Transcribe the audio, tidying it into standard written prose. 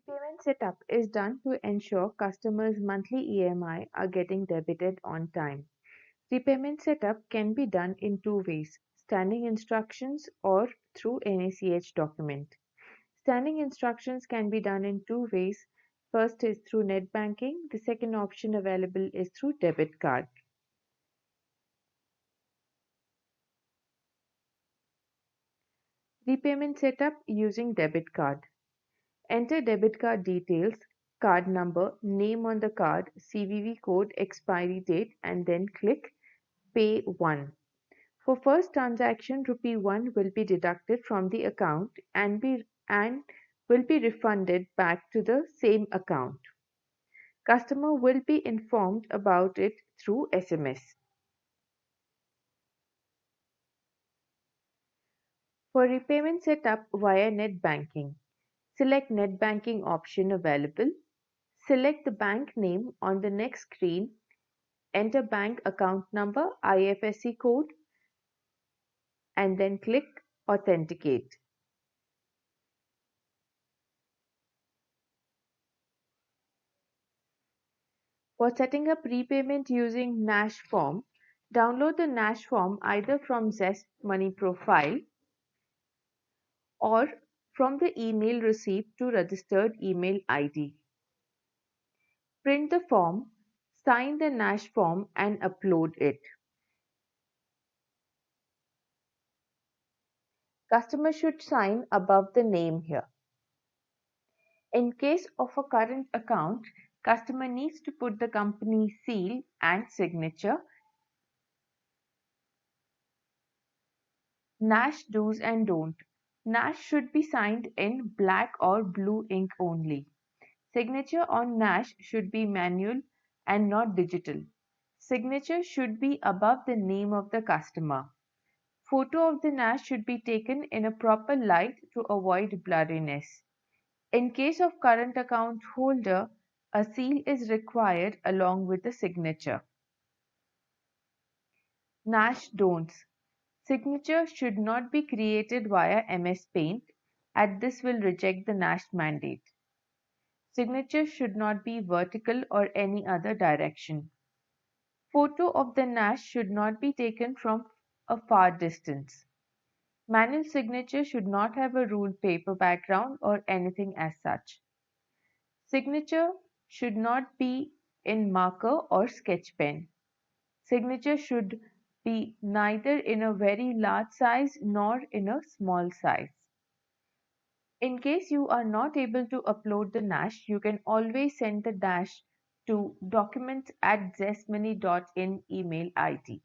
Repayment setup is done to ensure customers' monthly EMI are getting debited on time. Repayment setup can be done in two ways: standing instructions or through NACH document. Standing instructions can be done in two ways. First is through net banking. The second option available is through debit card. Repayment setup using debit card. Enter debit card details, card number, name on the card, CVV code, expiry date, and then click Pay 1. For first transaction, rupee 1 will be deducted from the account and will be refunded back to the same account. Customer will be informed about it through SMS. For repayment setup via net banking, select net banking option available. Select the bank name on the next screen. Enter bank account number, IFSC code, and then click Authenticate. For setting up repayment using NACH Form, download the NACH Form either from Zest Money profile or from the email received to registered email ID. Print the form, sign the NACH form and upload it. Customer should sign above the name here. In case of a current account, customer needs to put the company seal and signature. NACH do's and don't. NACH should be signed in black or blue ink only. Signature on NACH should be manual and not digital. Signature should be above the name of the customer. Photo of the NACH should be taken in a proper light to avoid blurriness. In case of current account holder, a seal is required along with the signature. NACH don'ts. Signature should not be created via MS Paint, as this will reject the NACH mandate. Signature should not be vertical or any other direction. Photo of the NACH should not be taken from a far distance. Manual signature should not have a ruled paper background or anything as such. Signature should not be in marker or sketch pen. Signature should be neither in a very large size nor in a small size. In case you are not able to upload the NACH, you can always send the NACH to documents@zestmoney.in email ID.